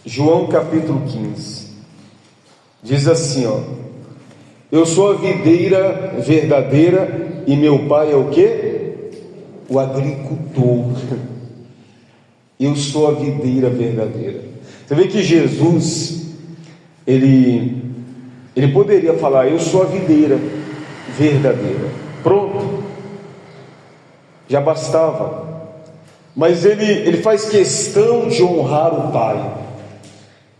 João capítulo 15, diz assim, ó: eu sou a videira verdadeira e meu pai é o quê? O agricultor. Eu sou a videira verdadeira. Você vê que Jesus, ele poderia falar: eu sou a videira verdadeira, pronto, já bastava. Mas ele faz questão de honrar o pai.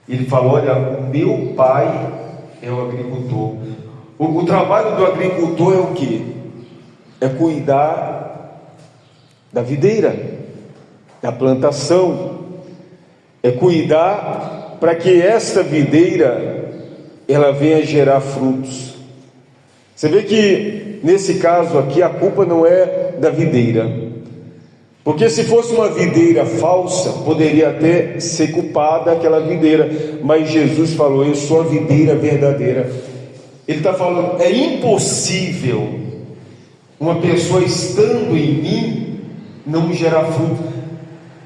Ele fala: olha, o meu pai é o agricultor. O trabalho do agricultor é o quê? É cuidar da videira, da plantação, é cuidar para que esta videira ela venha gerar frutos. Você vê que nesse caso aqui a culpa não é da videira, porque se fosse uma videira falsa, poderia até ser culpada aquela videira, mas Jesus falou: eu sou a videira verdadeira. Ele está falando: é impossível uma pessoa estando em mim não gerar fruto,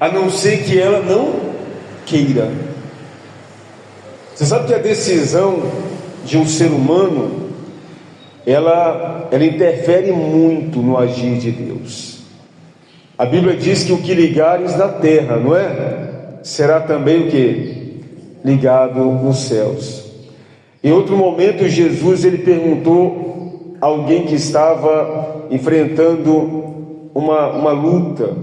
a não ser que ela não queira. Você sabe que a decisão de um ser humano, ela interfere muito no agir de Deus. A Bíblia diz que o que ligares na terra, não é? Será também o que? Ligado nos céus. Em outro momento, Jesus ele perguntou a alguém que estava enfrentando uma luta,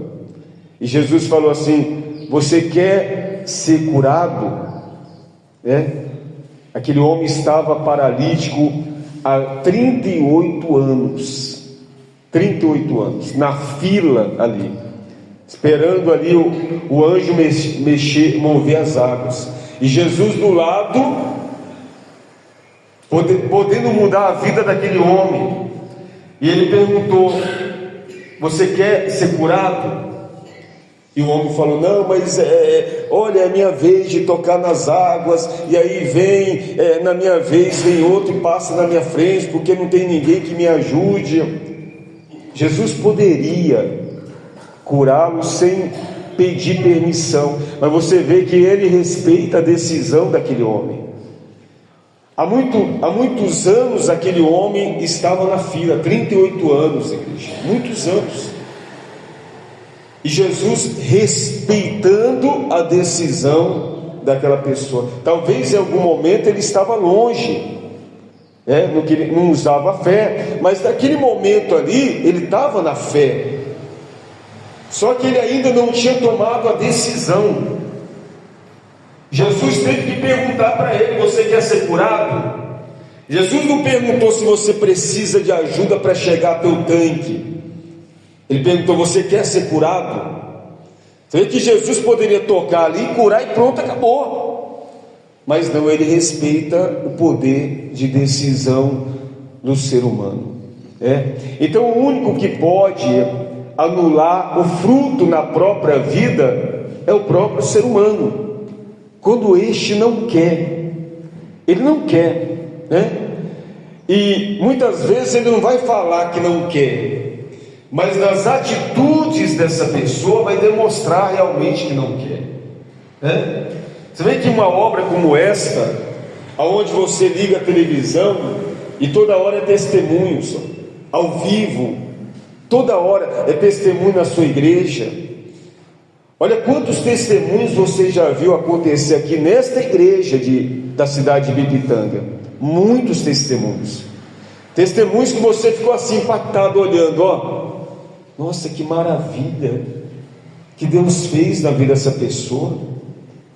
e Jesus falou assim: você quer ser curado? Aquele homem estava paralítico há 38 anos. 38 anos, na fila ali, esperando ali o anjo mover as águas, e Jesus do lado, podendo mudar a vida daquele homem. E ele perguntou: você quer ser curado? E o homem falou: não, mas olha, é minha vez de tocar nas águas, e aí vem, na minha vez vem outro e passa na minha frente, porque não tem ninguém que me ajude. Jesus poderia curá-lo sem pedir permissão, mas você vê que ele respeita a decisão daquele homem. Há muitos anos aquele homem estava na fila, 38 anos, igreja, muitos anos. E Jesus respeitando a decisão daquela pessoa. Talvez em algum momento ele estava longe, não usava fé, mas naquele momento ali ele estava na fé, só que ele ainda não tinha tomado a decisão. Jesus teve que perguntar para ele: você quer ser curado? Jesus não perguntou se você precisa de ajuda para chegar ao teu tanque. Ele perguntou: você quer ser curado? Você vê que Jesus poderia tocar ali, curar e pronto, acabou. Mas não, ele respeita o poder de decisão do ser humano. Então o único que pode anular o fruto na própria vida é o próprio ser humano, quando este não quer. Ele não quer, E muitas vezes ele não vai falar que não quer, mas nas atitudes dessa pessoa vai demonstrar realmente que não quer. Você vê que uma obra como esta, aonde você liga a televisão e toda hora é testemunhos, ao vivo, toda hora é testemunho na sua igreja. Olha quantos testemunhos você já viu acontecer aqui nesta igreja da cidade de Ibipitanga. Muitos testemunhos que você ficou assim impactado olhando, nossa, que maravilha que Deus fez na vida dessa pessoa.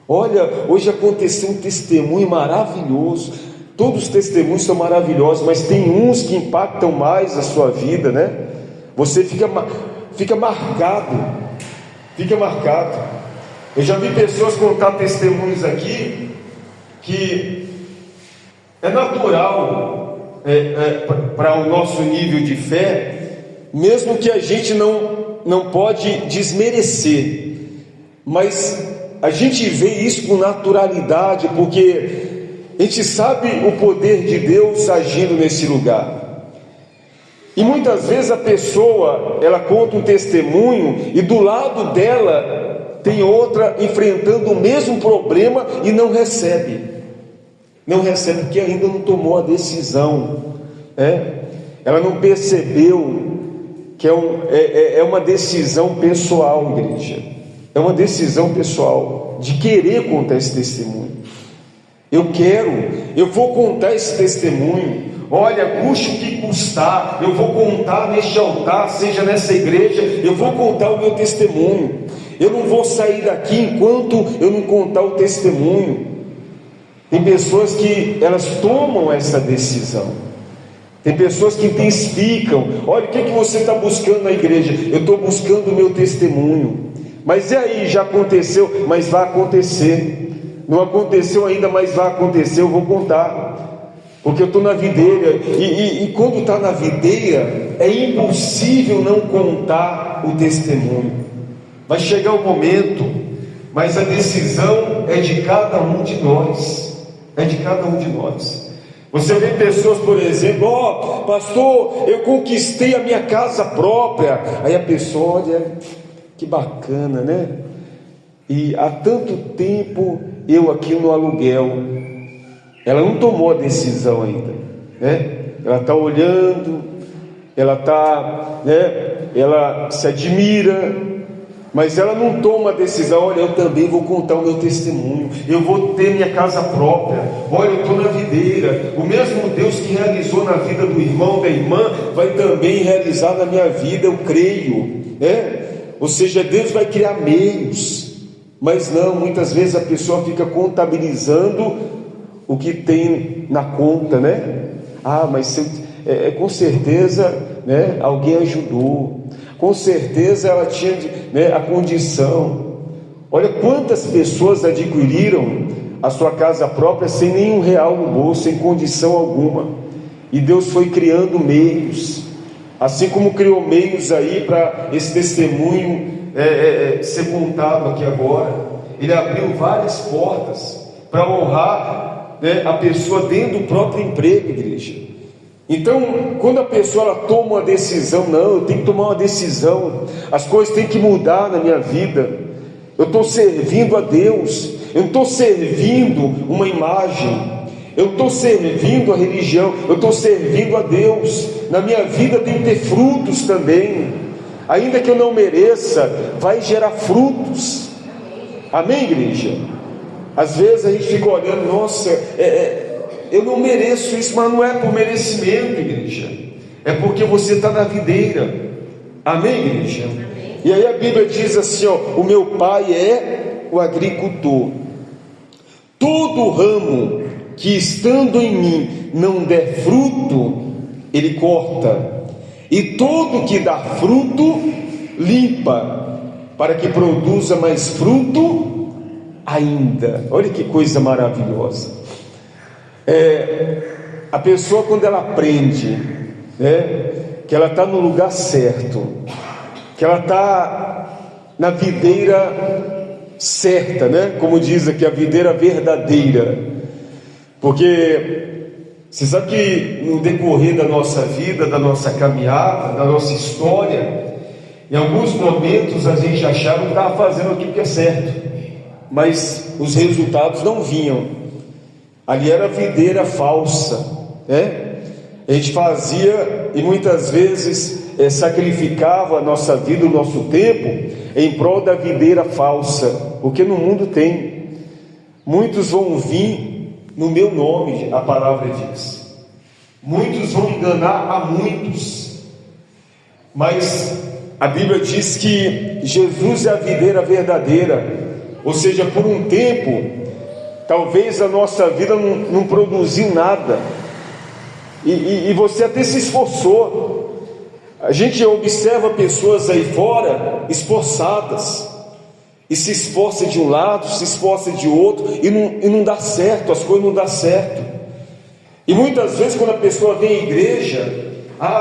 Olha, hoje aconteceu um testemunho maravilhoso. Todos os testemunhos são maravilhosos, mas tem uns que impactam mais a sua vida, Você fica marcado. Eu já vi pessoas contar testemunhos aqui que é natural para o nosso nível de fé, mesmo que a gente não pode desmerecer, mas a gente vê isso com naturalidade, porque a gente sabe o poder de Deus agindo nesse lugar. E muitas vezes a pessoa, ela conta um testemunho, e do lado dela tem outra enfrentando o mesmo problema e não recebe. Não recebe porque ainda não tomou a decisão. Ela não percebeu que é uma decisão pessoal, igreja. É uma decisão pessoal de querer contar esse testemunho. Eu vou contar esse testemunho. Olha, custe o que custar, eu vou contar neste altar, seja nessa igreja, eu vou contar o meu testemunho. Eu não vou sair daqui enquanto eu não contar o testemunho. Tem pessoas que elas tomam essa decisão. Tem pessoas que intensificam. Olha, o que você está buscando na igreja? Eu estou buscando o meu testemunho. Mas e aí, já aconteceu? Mas vai acontecer. Não aconteceu ainda, mas vai acontecer, eu vou contar. Porque eu estou na videira. E quando está na videira, é impossível não contar o testemunho. Vai chegar o momento, mas a decisão é de cada um de nós. É de cada um de nós. Você vê pessoas, por exemplo, pastor, eu conquistei a minha casa própria. Aí a pessoa, olha, que bacana, né? E há tanto tempo eu aqui no aluguel. Ela não tomou a decisão ainda, né? Ela está olhando, ela está, né? Ela se admira, mas ela não toma a decisão. Olha, eu também vou contar o meu testemunho, eu vou ter minha casa própria. Olha, eu estou na videira. O mesmo Deus que realizou na vida do irmão, da irmã, vai também realizar na minha vida, eu creio, né? Ou seja, Deus vai criar meios. Mas não, muitas vezes a pessoa fica contabilizando o que tem na conta, né? Mas com certeza, né, alguém ajudou. Com certeza ela tinha, né, a condição. Olha quantas pessoas adquiriram a sua casa própria sem nenhum real no bolso, sem condição alguma. E Deus foi criando meios. Assim como criou meios aí para esse testemunho ser contado aqui agora. Ele abriu várias portas para honrar, né, a pessoa dentro do próprio emprego, igreja. Então, quando a pessoa ela toma uma decisão, não, eu tenho que tomar uma decisão, as coisas têm que mudar na minha vida. Eu estou servindo a Deus, eu não estou servindo uma imagem, eu estou servindo a religião, eu estou servindo a Deus. Na minha vida tem que ter frutos também, ainda que eu não mereça, vai gerar frutos. Amém, igreja? Às vezes a gente fica olhando, nossa, eu não mereço isso, mas não é por merecimento, igreja, é porque você está na videira. Amém, igreja? Amém. E aí a Bíblia diz assim, o meu pai é o agricultor. Todo ramo que estando em mim não der fruto, ele corta, e todo que dá fruto, limpa, para que produza mais fruto ainda. Olha que coisa maravilhosa. A pessoa, quando ela aprende, né, que ela está no lugar certo, que ela está na videira certa, né, como diz aqui, a videira verdadeira. Porque você sabe que no decorrer da nossa vida, da nossa caminhada, da nossa história, em alguns momentos a gente achava que estava fazendo aquilo que é certo, mas os resultados não vinham. Ali era videira falsa, né? A gente fazia e muitas vezes sacrificava a nossa vida, o nosso tempo em prol da videira falsa, porque no mundo tem. Muitos vão vir no meu nome, a palavra diz. Muitos vão enganar a muitos, mas a Bíblia diz que Jesus é a videira verdadeira. Ou seja, por um tempo, talvez a nossa vida não produziu nada, e você até se esforçou. A gente observa pessoas aí fora esforçadas, e se esforça de um lado, se esforça de outro, e não dá certo, as coisas não dão certo. E muitas vezes quando a pessoa vem à igreja,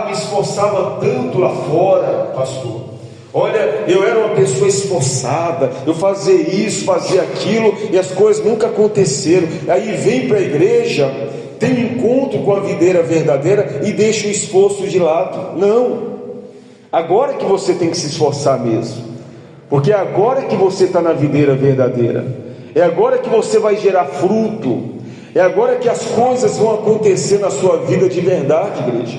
me esforçava tanto lá fora, pastor, olha, eu era uma pessoa esforçada, eu fazia isso, fazia aquilo, e as coisas nunca aconteceram. Aí vem para a igreja, tem um encontro com a videira verdadeira e deixa o esforço de lado. Não, agora que você tem que se esforçar mesmo, porque é agora que você está na videira verdadeira, é agora que você vai gerar fruto, é agora que as coisas vão acontecer na sua vida de verdade, igreja.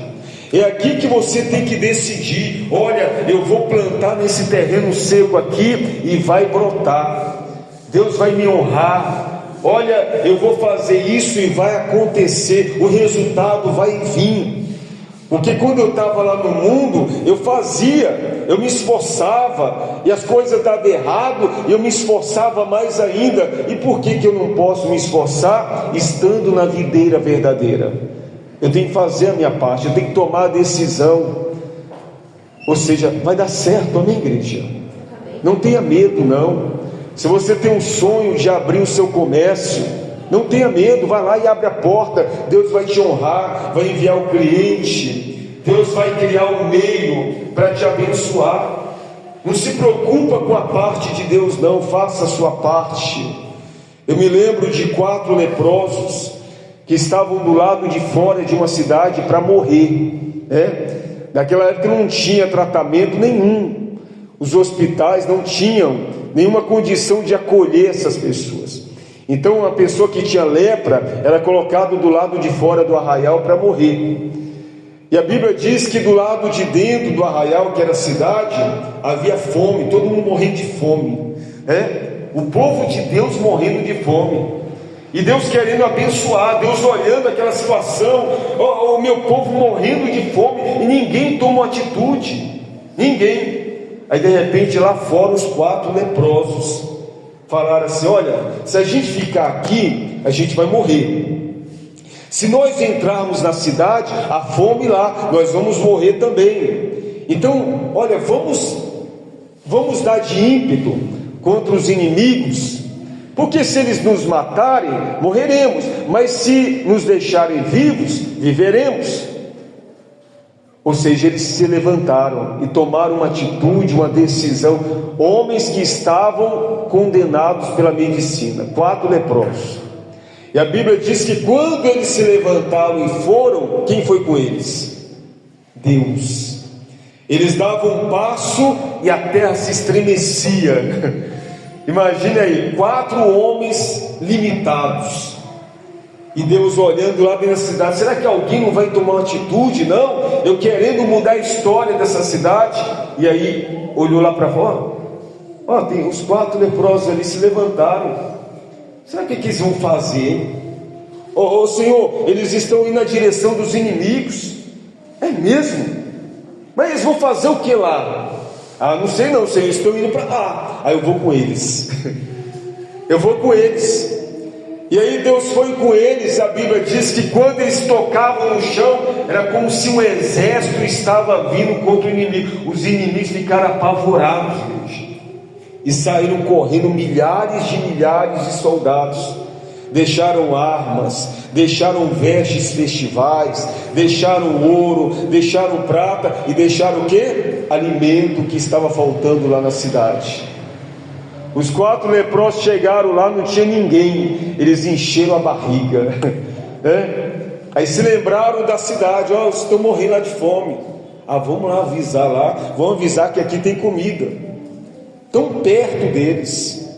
É aqui que você tem que decidir: olha, eu vou plantar nesse terreno seco aqui e vai brotar, Deus vai me honrar. Olha, eu vou fazer isso e vai acontecer, o resultado vai vir. Porque quando eu estava lá no mundo, eu fazia, eu me esforçava, e as coisas davam errado, e eu me esforçava mais ainda. E por que eu não posso me esforçar estando na videira verdadeira? Eu tenho que fazer a minha parte, eu tenho que tomar a decisão. Ou seja, vai dar certo, amém, igreja? Não tenha medo, não. Se você tem um sonho de abrir o seu comércio, não tenha medo, vai lá e abre a porta. Deus vai te honrar, vai enviar o cliente, Deus vai criar um meio para te abençoar. Não se preocupa com a parte de Deus, não, faça a sua parte. Eu me lembro de 4 leprosos que estavam do lado de fora de uma cidade para morrer, naquela época não tinha tratamento nenhum, os hospitais não tinham nenhuma condição de acolher essas pessoas. Então uma pessoa que tinha lepra era colocado do lado de fora do arraial para morrer. E a Bíblia diz que do lado de dentro do arraial, que era a cidade, havia fome, todo mundo morrendo de fome, o povo de Deus morrendo de fome, e Deus querendo abençoar, Deus olhando aquela situação, o meu povo morrendo de fome, e ninguém tomou atitude, ninguém. Aí de repente lá fora os 4 leprosos falaram assim: olha, se a gente ficar aqui, a gente vai morrer. Se nós entrarmos na cidade, a fome lá, nós vamos morrer também. Então, olha, vamos dar de ímpeto contra os inimigos, porque se eles nos matarem, morreremos, mas se nos deixarem vivos, viveremos. Ou seja, eles se levantaram e tomaram uma atitude, uma decisão. Homens que estavam condenados pela medicina, 4 leprosos. E a Bíblia diz que quando eles se levantaram e foram, quem foi com eles? Deus. Eles davam um passo e a terra se estremecia. Imagine aí, 4 homens limitados, e Deus olhando lá dentro da cidade. Será que alguém não vai tomar uma atitude? Não, eu querendo mudar a história dessa cidade. E aí olhou lá para fora, tem os 4 leprosos ali, se levantaram. Será que eles vão fazer? Senhor, eles estão indo na direção dos inimigos. É mesmo? Mas eles vão fazer o que lá? Não sei não, Senhor, eles estão indo para lá. Aí eu vou com eles. Eu vou com eles. E aí Deus foi com eles. A Bíblia diz que quando eles tocavam no chão, era como se um exército estava vindo contra o inimigo. Os inimigos ficaram apavorados, gente, e saíram correndo, milhares de soldados. Deixaram armas, deixaram vestes festivais, deixaram ouro, deixaram prata, e deixaram o quê? Alimento que estava faltando lá na cidade. Os 4 leprosos chegaram lá, não tinha ninguém, eles encheram a barriga, Aí se lembraram da cidade: eles estão morrendo lá de fome. Vamos lá avisar lá, vamos avisar que aqui tem comida. Tão perto deles,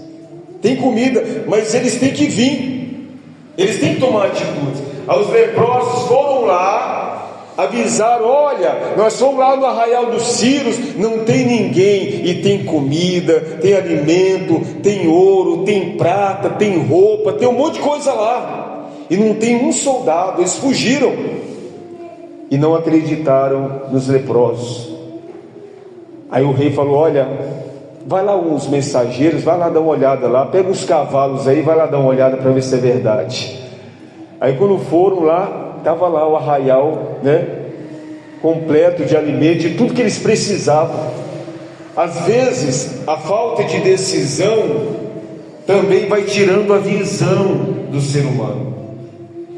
tem comida, mas eles têm que vir, eles têm que tomar atitude. Os leprosos foram lá, avisaram: olha, nós fomos lá no arraial dos Círios, não tem ninguém, e tem comida, tem alimento, tem ouro, tem prata, tem roupa, tem um monte de coisa lá, e não tem um soldado. Eles fugiram e não acreditaram nos leprosos. Aí o rei falou: olha, vai lá uns mensageiros, vai lá dar uma olhada lá, pega uns cavalos aí, vai lá dar uma olhada para ver se é verdade. Aí quando foram lá, estava lá o arraial, completo de alimento, de tudo que eles precisavam. Às vezes a falta de decisão também vai tirando a visão do ser humano,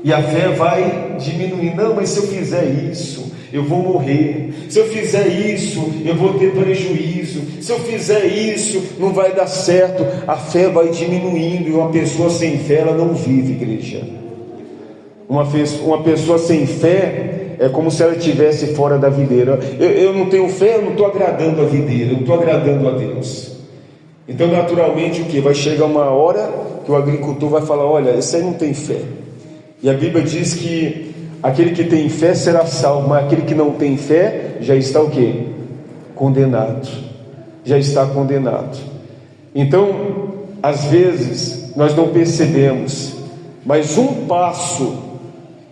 e a fé vai diminuindo. Não, mas se eu fizer isso, eu vou morrer. Se eu fizer isso, eu vou ter prejuízo. Se eu fizer isso, não vai dar certo. A fé vai diminuindo, e uma pessoa sem fé, ela não vive, igreja. Uma pessoa sem fé é como se ela estivesse fora da videira. Eu não tenho fé, eu não estou agradando a videira, eu não estou agradando a Deus. Então, naturalmente, o que? Vai chegar uma hora que o agricultor vai falar: olha, esse aí não tem fé. E a Bíblia diz que aquele que tem fé será salvo, mas aquele que não tem fé já está o quê? Condenado. Já está condenado. Então, às vezes, nós não percebemos, mas um passo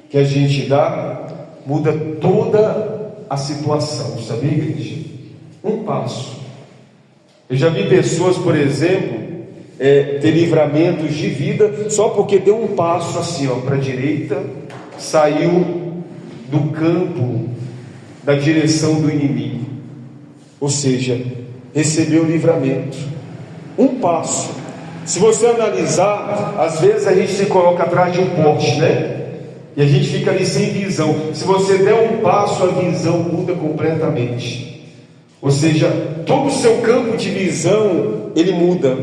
que a gente dá muda toda a situação, sabia, igreja? Um passo. Eu já vi pessoas, por exemplo, ter livramentos de vida só porque deu um passo assim, para a direita, saiu do campo da direção do inimigo, ou seja, recebeu livramento. Um passo. Se você analisar, às vezes a gente se coloca atrás de um poste, né? E a gente fica ali sem visão. Se você der um passo, a visão muda completamente. Ou seja, todo o seu campo de visão, ele muda.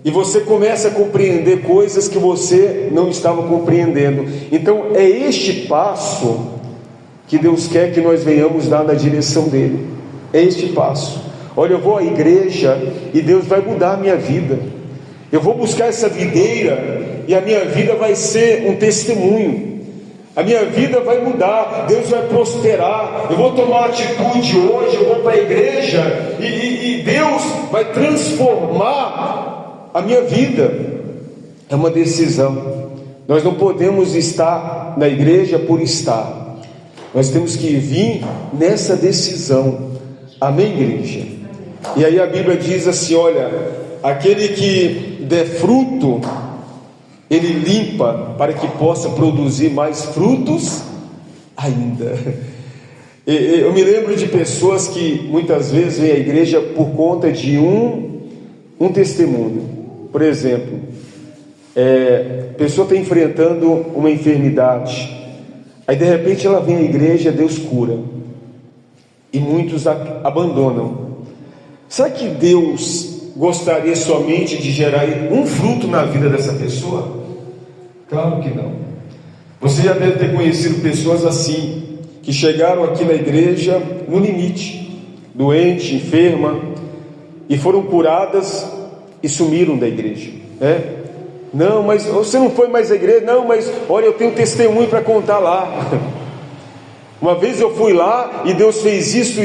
E você começa a compreender coisas que você não estava compreendendo. Então é este passo que Deus quer que nós venhamos dar na direção dele. É este passo. Olha, eu vou à igreja e Deus vai mudar a minha vida. Eu vou buscar essa videira e a minha vida vai ser um testemunho. A minha vida vai mudar, Deus vai prosperar. Eu vou tomar atitude hoje, eu vou para a igreja e Deus vai transformar a minha vida. É uma decisão. Nós não podemos estar na igreja por estar. Nós temos que vir nessa decisão. Amém, igreja? E aí a Bíblia diz assim: olha, aquele que der fruto, ele limpa para que possa produzir mais frutos ainda. Eu me lembro de pessoas que muitas vezes vêm à igreja por conta de um testemunho. Por exemplo, a pessoa está enfrentando uma enfermidade, aí de repente ela vem à igreja, Deus cura, e muitos abandonam. Será que Deus gostaria somente de gerar um fruto na vida dessa pessoa? Claro que não. Você já deve ter conhecido pessoas assim, que chegaram aqui na igreja no limite, doente, enferma, e foram curadas e sumiram da igreja, né? Não, mas você não foi mais à igreja? Não, mas olha, eu tenho testemunho para contar lá. Uma vez eu fui lá e Deus fez isso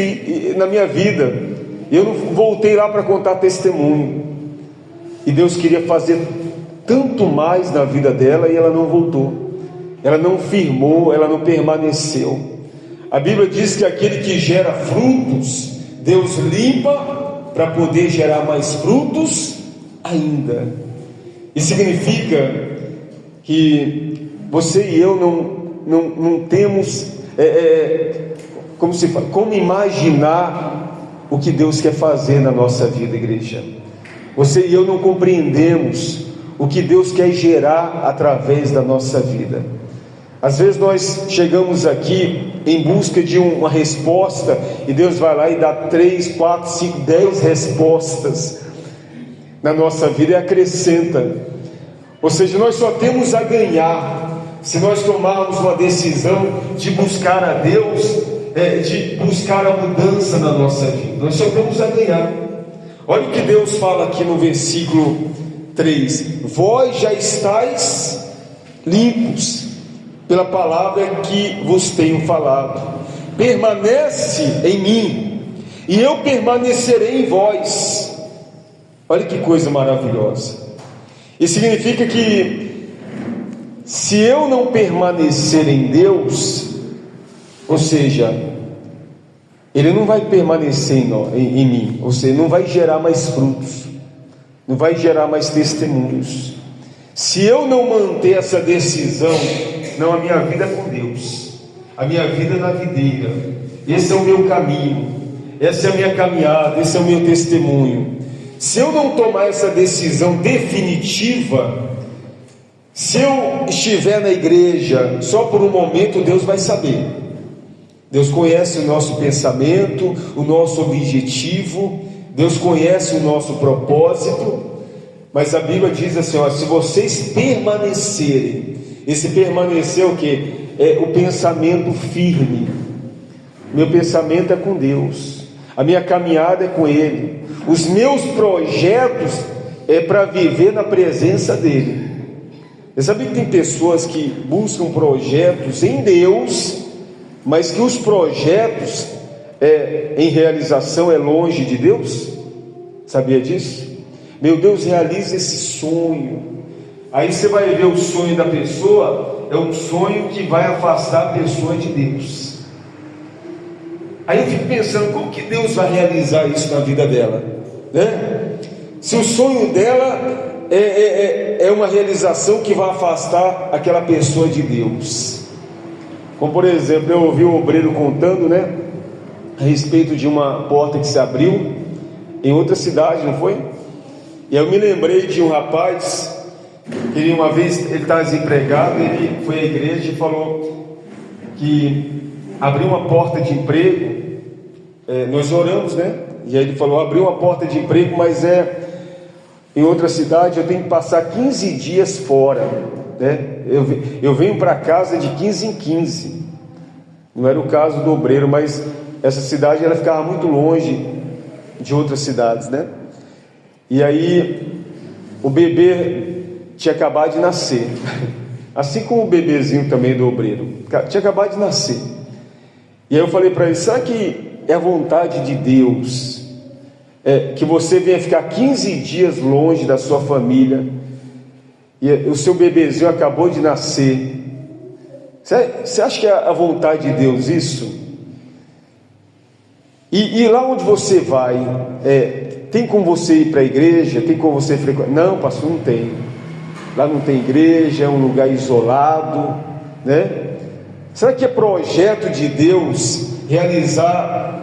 na minha vida. Eu não voltei lá para contar testemunho. E Deus queria fazer tanto mais na vida dela e ela não voltou. Ela não firmou, ela não permaneceu. A Bíblia diz que aquele que gera frutos, Deus limpa para poder gerar mais frutos ainda. Isso significa que você e eu não temos como imaginar o que Deus quer fazer na nossa vida, igreja. Você e eu não compreendemos o que Deus quer gerar através da nossa vida. Às vezes nós chegamos aqui em busca de uma resposta e Deus vai lá e dá 3, 4, 5, 10 respostas na nossa vida e acrescenta. Ou seja, nós só temos a ganhar se nós tomarmos uma decisão de buscar a Deus, de buscar a mudança na nossa vida. Nós só temos a ganhar. Olha o que Deus fala aqui no versículo 3: vós já estáis limpos pela palavra que vos tenho falado. Permanece em mim e eu permanecerei em vós. Olha que coisa maravilhosa. Isso significa que se eu não permanecer em Deus, ou seja, Ele não vai permanecer em mim, ou seja, não vai gerar mais frutos, não vai gerar mais testemunhos. Se eu não manter essa decisão, não, a minha vida é com Deus, a minha vida é na videira, esse é o meu caminho, essa é a minha caminhada, esse é o meu testemunho. Se eu não tomar essa decisão definitiva, se eu estiver na igreja só por um momento, Deus vai saber. Deus conhece o nosso pensamento, o nosso objetivo, Deus conhece o nosso propósito, mas a Bíblia diz assim: se vocês permanecerem, esse permanecer é o que? É o pensamento firme. Meu pensamento é com Deus, a minha caminhada é com Ele, os meus projetos é para viver na presença dele. Você sabia que tem pessoas que buscam projetos em Deus, mas que os projetos em realização é longe de Deus? Sabia disso? Meu Deus, realiza esse sonho. Aí você vai ver o sonho da pessoa, é um sonho que vai afastar a pessoa de Deus. Aí eu fico pensando, como que Deus vai realizar isso na vida dela, né? Se o sonho dela é uma realização que vai afastar aquela pessoa de Deus. Como por exemplo, eu ouvi o obreiro contando, né, a respeito de uma porta que se abriu em outra cidade, não foi? E eu me lembrei de um rapaz que uma vez ele estava desempregado, ele foi à igreja e falou que abriu uma porta de emprego. Nós oramos, né? E aí ele falou: abriu uma porta de emprego, mas em outra cidade, eu tenho que passar 15 dias fora, né? Eu venho para casa de 15 em 15. Não era o caso do obreiro, mas essa cidade ela ficava muito longe de outras cidades, né? E aí o bebê tinha acabado de nascer, assim como o bebezinho também do obreiro, tinha acabado de nascer. E aí eu falei para ele: será que é a vontade de Deus que você venha ficar 15 dias longe da sua família, e o seu bebezinho acabou de nascer? Você acha que é a vontade de Deus isso? E lá onde você vai, tem como você ir para a igreja? Tem como você frequentar? Não, pastor, não tem. Lá não tem igreja, é um lugar isolado, né? Será que é projeto de Deus realizar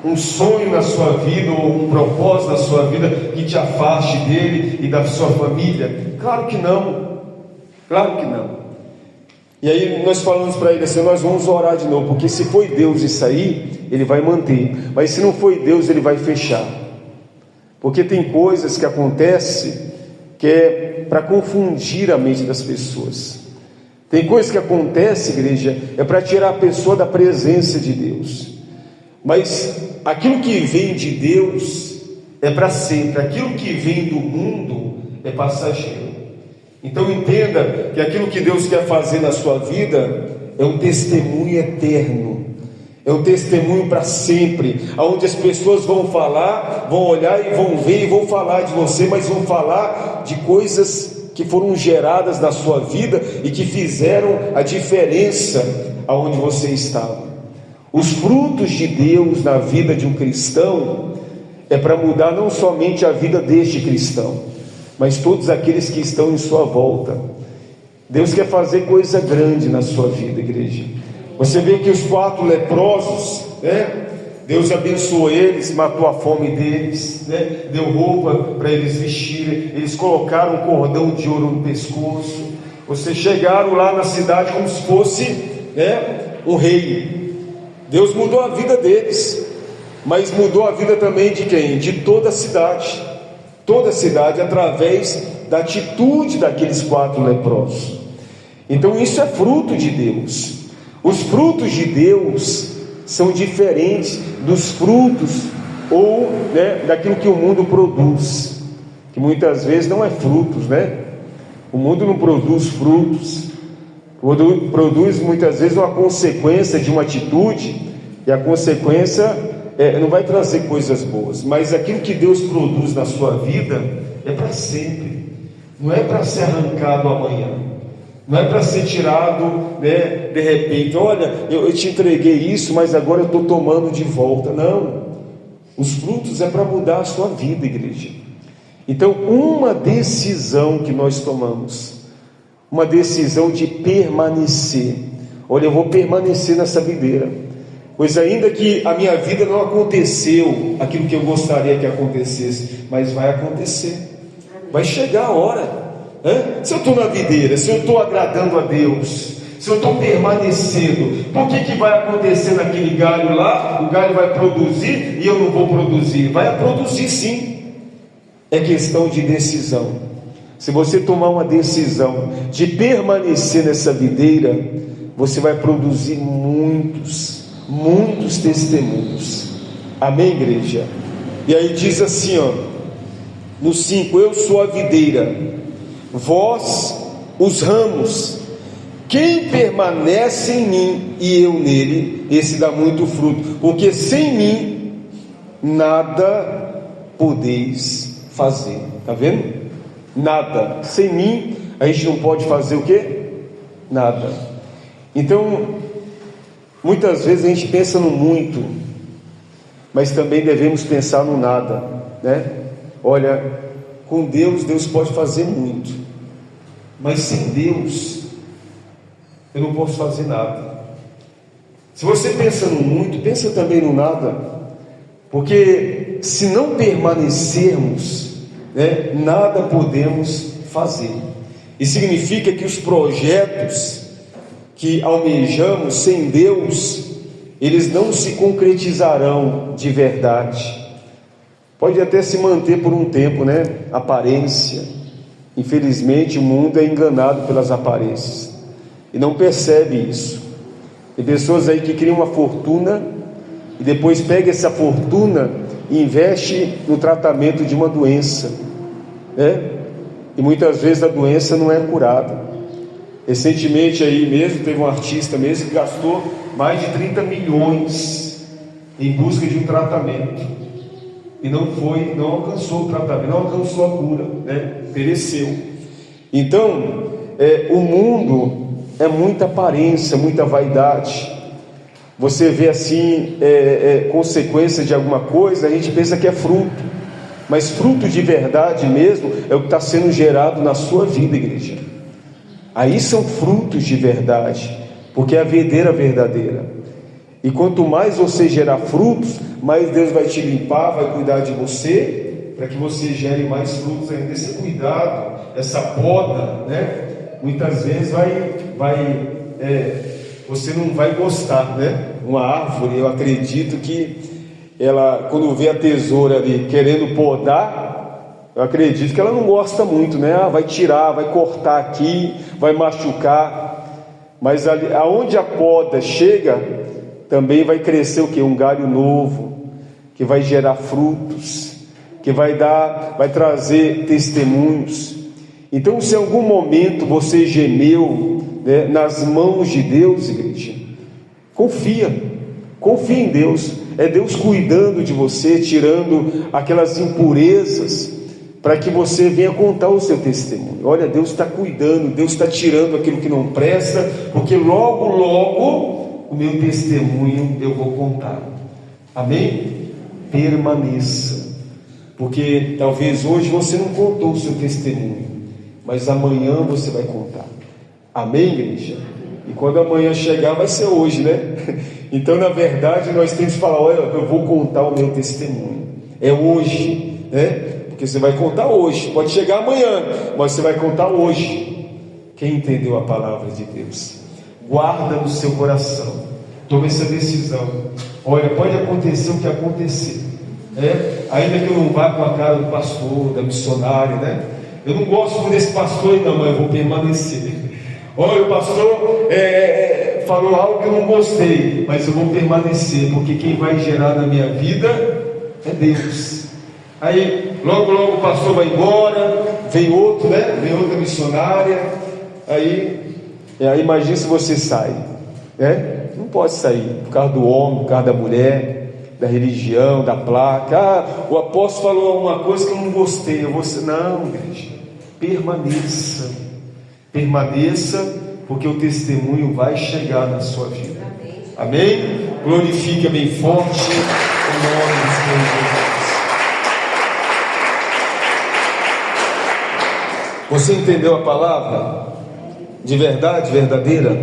um sonho na sua vida, ou um propósito na sua vida que te afaste dele e da sua família? Claro que não, claro que não. E aí nós falamos para ele assim: nós vamos orar de novo, porque se foi Deus isso aí, ele vai manter, mas se não foi Deus, ele vai fechar. Porque tem coisas que acontecem que é para confundir a mente das pessoas. Tem coisas que acontecem, igreja, é para tirar a pessoa da presença de Deus. Mas aquilo que vem de Deus é para sempre. Aquilo que vem do mundo é passageiro. Então entenda que aquilo que Deus quer fazer na sua vida é um testemunho eterno, é um testemunho para sempre, onde as pessoas vão falar, vão olhar e vão ver e vão falar de você, mas vão falar de coisas que foram geradas na sua vida e que fizeram a diferença aonde você estava. Os frutos de Deus na vida de um cristão é para mudar não somente a vida deste cristão, mas todos aqueles que estão em sua volta. Deus quer fazer coisa grande na sua vida, igreja. Você vê que os 4 leprosos, né? Deus abençoou eles, matou a fome deles, né? Deu roupa para eles vestirem, eles colocaram um cordão de ouro no pescoço. Vocês chegaram lá na cidade como se fosse, né, um rei. Deus mudou a vida deles, mas mudou a vida também de quem? De toda a cidade. Toda a cidade, através da atitude daqueles 4 leprosos. Então isso é fruto de Deus. Os frutos de Deus são diferentes dos frutos ou, né, daquilo que o mundo produz, que muitas vezes não é frutos, né? O mundo não produz frutos, produz muitas vezes uma consequência de uma atitude, e a consequência não vai trazer coisas boas. Mas aquilo que Deus produz na sua vida é para sempre, não é para ser arrancado amanhã, não é para ser tirado, né, de repente. Olha, eu te entreguei isso, mas agora eu estou tomando de volta. Não, os frutos é para mudar a sua vida, igreja. Então, uma decisão que nós tomamos, uma decisão de permanecer. Olha, eu vou permanecer nessa videira, pois ainda que a minha vida não aconteceu aquilo que eu gostaria que acontecesse, mas vai acontecer, vai chegar a hora. Se eu estou na videira, se eu estou agradando a Deus, se eu estou permanecendo, por que vai acontecer naquele galho lá? O galho vai produzir e eu não vou produzir? Vai produzir sim. É questão de decisão. Se você tomar uma decisão de permanecer nessa videira, você vai produzir muitos testemunhos. Amém, igreja? E aí diz assim, ó, no 5: eu sou a videira, vós os ramos. Quem permanece em mim e eu nele, esse dá muito fruto, porque sem mim nada podeis fazer. Está vendo? Nada. Sem mim a gente não pode fazer o quê? Nada. Então, muitas vezes a gente pensa no muito, mas também devemos pensar no nada, né? Olha, com Deus, Deus pode fazer muito, mas sem Deus eu não posso fazer nada. Se você pensa no muito, pensa também no nada, porque se não permanecermos, né, nada podemos fazer. E significa que os projetos que almejamos sem Deus, eles não se concretizarão de verdade. Pode até se manter por um tempo, né? Aparência. Infelizmente o mundo é enganado pelas aparências e não percebe isso. Tem pessoas aí que criam uma fortuna e depois pega essa fortuna e investe no tratamento de uma doença, né? E muitas vezes a doença não é curada. Recentemente aí mesmo, teve um artista mesmo que gastou mais de 30 milhões em busca de um tratamento e não alcançou o tratamento, não alcançou a cura, né? Pereceu. Então, o mundo é muita aparência, muita vaidade. Você vê assim, consequência de alguma coisa, a gente pensa que é fruto, mas fruto de verdade mesmo é o que está sendo gerado na sua vida, igreja. Aí são frutos de verdade, porque é a videira verdadeira. E quanto mais você gerar frutos, mais Deus vai te limpar, vai cuidar de você, para que você gere mais frutos ainda. Esse cuidado, essa poda, né? Muitas vezes você não vai gostar, né? Uma árvore, eu acredito que ela, quando vê a tesoura ali querendo podar, eu acredito que ela não gosta muito, né? Vai tirar, vai cortar aqui, vai machucar. Mas ali, aonde a poda chega, também vai crescer o quê? Um galho novo, que vai gerar frutos, que vai trazer testemunhos. Então, se em algum momento você gemeu, né, nas mãos de Deus, igreja, confia em Deus. É Deus cuidando de você, tirando aquelas impurezas, para que você venha contar o seu testemunho. Olha, Deus está cuidando, Deus está tirando aquilo que não presta, porque logo, logo, o meu testemunho eu vou contar. Amém? Permaneça, porque talvez hoje você não contou o seu testemunho, mas amanhã você vai contar. Amém, igreja? E quando amanhã chegar, vai ser hoje, né? Então, na verdade, nós temos que falar: olha, eu vou contar o meu testemunho. É hoje, né? Porque você vai contar hoje. Pode chegar amanhã, mas você vai contar hoje. Quem entendeu a palavra de Deus? Guarda no seu coração. Tome essa decisão. Olha, pode acontecer o que acontecer, né? Ainda que eu não vá com a cara do pastor, da missionária, né? Eu não gosto desse pastor, não, mas eu vou permanecer. Olha, o pastor falou algo que eu não gostei, mas eu vou permanecer, porque quem vai gerar na minha vida é Deus. Aí, logo o pastor vai embora, vem outro, né? Vem outra missionária. Aí imagina se você sai, né? Não pode sair por causa do homem, por causa da mulher, da religião, da placa. O apóstolo falou alguma coisa que eu não gostei. Não, igreja, permaneça, porque o testemunho vai chegar na sua vida. Amém? Glorifica bem forte o nome do Senhor Jesus. Você entendeu a palavra? De verdade, verdadeira?